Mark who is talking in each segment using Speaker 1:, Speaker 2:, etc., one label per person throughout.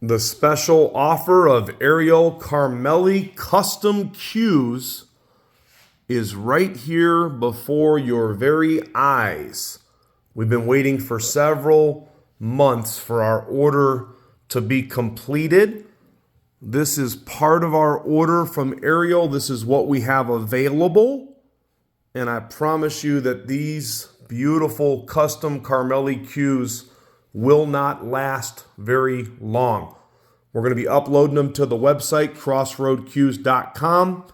Speaker 1: The special offer of Ariel Carmeli custom cues is right here before your very eyes. We've been waiting for several months for our order to be completed. This is part of our order from Ariel. This is what we have available. And I promise you that these beautiful custom Carmeli cues will not last very long. We're going to be uploading them to the website, crossroadcues.com.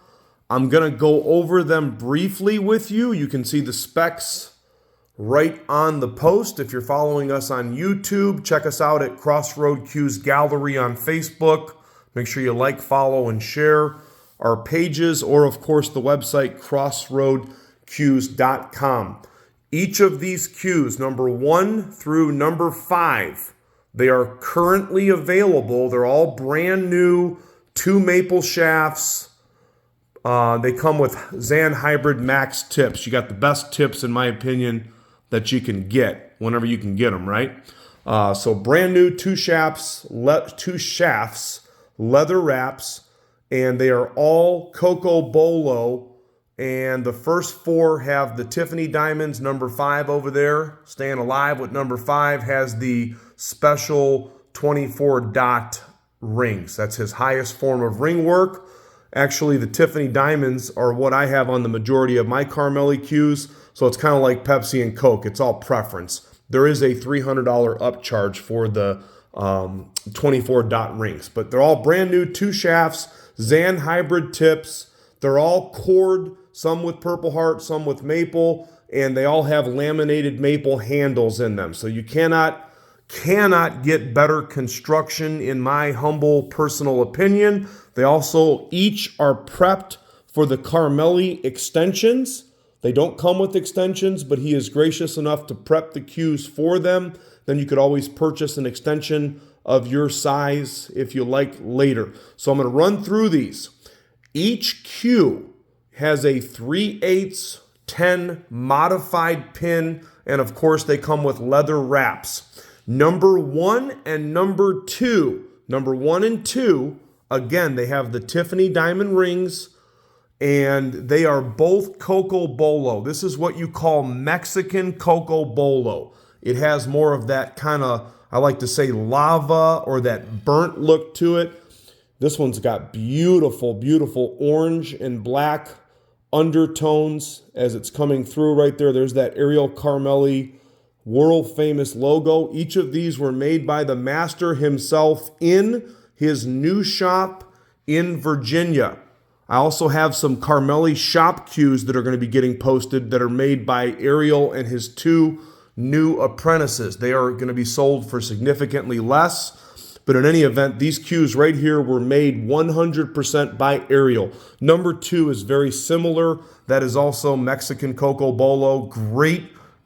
Speaker 1: I'm going to go over them briefly with you. You can see the specs right on the post. If you're following us on YouTube, check us out at Crossroad Cues Gallery on Facebook. Make sure you like, follow, and share our pages, or of course the website, crossroadcues.com. Each of these cues, number 1 through number 5, they are currently available. They're all brand new, 2 maple shafts. They come with Zan Hybrid Max tips. You got the best tips, in my opinion, that you can get whenever you can get them, right? So brand new 2 shafts, leather wraps, and they are all Coco Bolo. And the first 4 have the Tiffany diamonds. Number 5 over there, staying alive with number 5, has the special 24 dot rings. That's his highest form of ring work. Actually, the Tiffany diamonds are what I have on the majority of my Carmeli cues. So it's kind of like Pepsi and Coke. It's all preference. There is a $300 upcharge for the 24 dot rings. But they're all brand new 2 shafts, Zan Hybrid tips. They're all cord, some with Purple Heart, some with maple, and they all have laminated maple handles in them. So you cannot get better construction, in my humble personal opinion. They also each are prepped for the Carmeli extensions. They don't come with extensions, but he is gracious enough to prep the cues for them. Then you could always purchase an extension of your size if you like later. So I'm going to run through these. Each cue has a 3/8 10 modified pin, and of course they come with leather wraps. Number 1 and number 2, again, they have the Tiffany diamond rings, and they are both Coco Bolo. This is what you call Mexican Coco Bolo. It has more of that kind of, I like to say, lava or that burnt look to it. This one's got beautiful, beautiful orange and black undertones as it's coming through right there. There's that Ariel Carmeli world famous logo. Each of these were made by the master himself in his new shop in Virginia. I also have some Carmeli shop cues that are going to be getting posted that are made by Ariel and his 2 new apprentices. They are going to be sold for significantly less. But in any event, these cues right here were made 100% by Ariel. Number 2 is very similar. That is also Mexican Coco Bolo.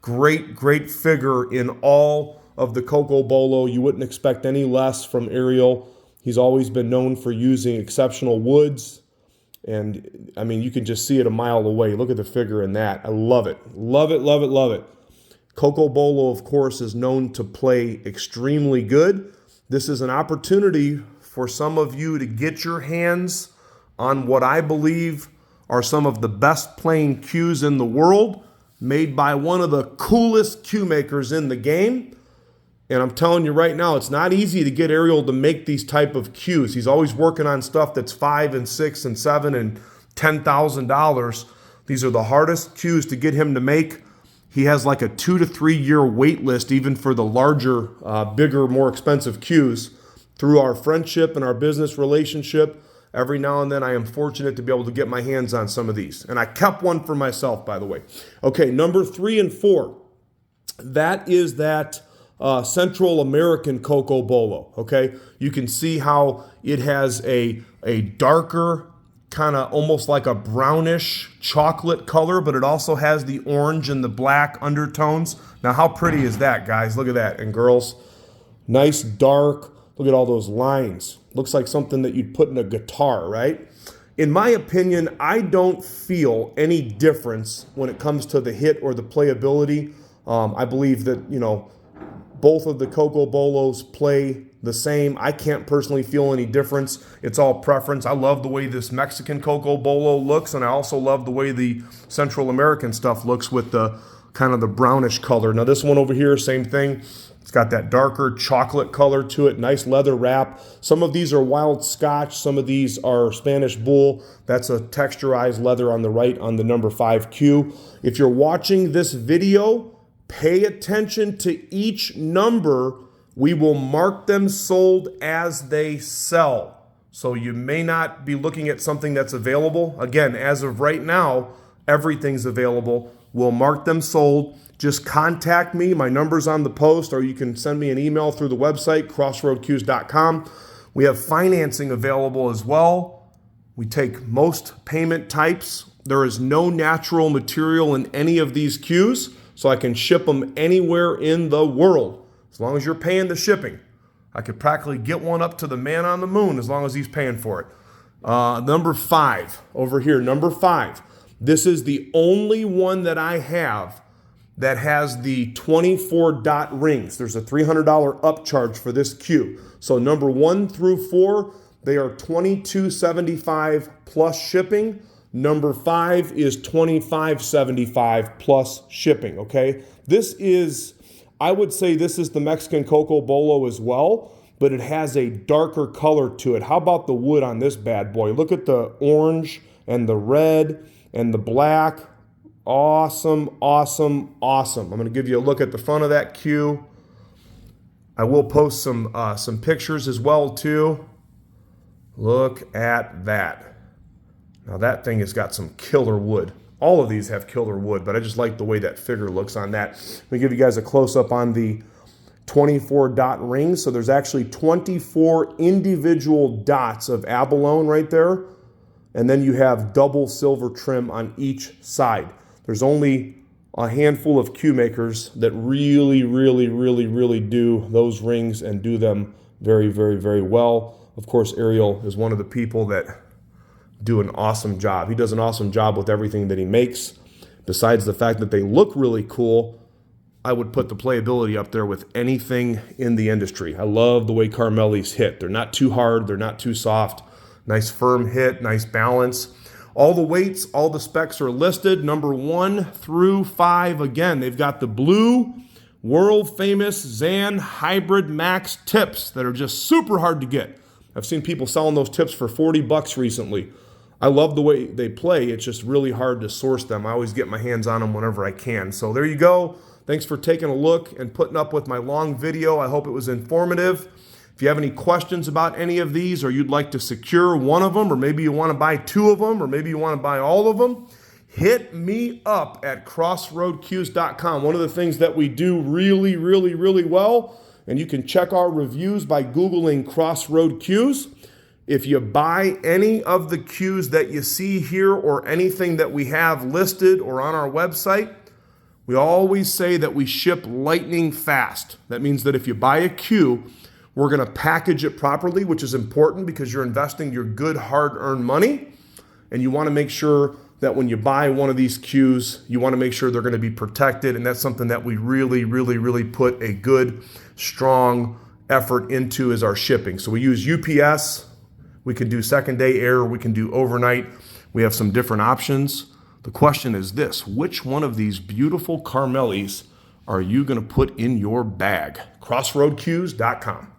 Speaker 1: Great figure in all of the Coco Bolo. You wouldn't expect any less from Ariel. He's always been known for using exceptional woods. And, I mean, you can just see it a mile away. Look at the figure in that. I love it. Love it, love it, love it. Coco Bolo, of course, is known to play extremely good. This is an opportunity for some of you to get your hands on what I believe are some of the best playing cues in the world, made by one of the coolest cue makers in the game. And I'm telling you right now, it's not easy to get Ariel to make these type of cues. He's always working on stuff that's $5 and $6 and $7 and $10,000. These are the hardest cues to get him to make. He has like a 2 to 3 year wait list, even for the larger, bigger, more expensive cues. Through our friendship and our business relationship, every now and then I am fortunate to be able to get my hands on some of these. And I kept one for myself, by the way. Okay, number 3 and 4. That is that Central American Coco Bolo, okay? You can see how it has a darker, kind of almost like a brownish chocolate color, but it also has the orange and the black undertones. Now, how pretty is that, guys? Look at that. And girls, nice dark. Look at all those lines. Looks like something that you'd put in a guitar, right? In my opinion, I don't feel any difference when it comes to the hit or the playability. I believe that, both of the Coco Bolos play the same. I can't personally feel any difference. It's all preference. I love the way this Mexican Coco Bolo looks, and I also love the way the Central American stuff looks with the kind of the brownish color. Now this one over here, same thing. It's got that darker chocolate color to it, nice leather wrap. Some of these are wild Scotch, some of these are Spanish bull. That's a texturized leather on the right on the number 5 cue. If you're watching this video, pay attention to each number. We will mark them sold as they sell. So you may not be looking at something that's available. Again, as of right now, everything's available. We'll mark them sold. Just contact me. My number's on the post, or you can send me an email through the website, crossroadcues.com. We have financing available as well. We take most payment types. There is no natural material in any of these cues, so I can ship them anywhere in the world as long as you're paying the shipping. I could practically get one up to the man on the moon as long as he's paying for it. Number 5 over here, number 5. This is the only one that I have that has the 24 dot rings. There's a $300 upcharge for this cue. So number 1 through 4, they are $22.75 plus shipping. Number 5 is $25.75 plus shipping, okay? This is, I would say this is the Mexican Coco Bolo as well, but it has a darker color to it. How about the wood on this bad boy? Look at the orange and the red and the black. Awesome, awesome, awesome. I'm going to give you a look at the front of that cue. I will post some pictures as well too. Look at that. Now that thing has got some killer wood. All of these have killer wood, but I just like the way that figure looks on that. Let me give you guys a close-up on the 24 dot rings. So there's actually 24 individual dots of abalone right there. And then you have double silver trim on each side. There's only a handful of cue makers that really do those rings and do them very well. Of course, Ariel is one of the people that do an awesome job. He does an awesome job with everything that he makes. Besides the fact that they look really cool, I would put the playability up there with anything in the industry. I love the way Carmeli's hit. They're not too hard, they're not too soft. Nice firm hit, nice balance. All the weights, all the specs are listed. Number 1 through 5. Again, they've got the blue, world famous Zan Hybrid Max tips that are just super hard to get. I've seen people selling those tips for 40 bucks recently. I love the way they play. It's just really hard to source them. I always get my hands on them whenever I can. So there you go. Thanks for taking a look and putting up with my long video. I hope it was informative. If you have any questions about any of these, or you'd like to secure one of them, or maybe you want to buy 2 of them, or maybe you want to buy all of them, hit me up at crossroadcues.com. One of the things that we do really well, and you can check our reviews by Googling Crossroad Cues. If you buy any of the cues that you see here or anything that we have listed or on our website, we always say that we ship lightning fast. That means that if you buy a cue, we're going to package it properly, which is important because you're investing your good hard-earned money, and you want to make sure that when you buy one of these cues, you want to make sure they're going to be protected, and that's something that we really put a good, strong effort into is our shipping. So we use UPS. We can do second-day air. We can do overnight. We have some different options. The question is this: which one of these beautiful Carmeli's are you going to put in your bag? CrossroadCues.com.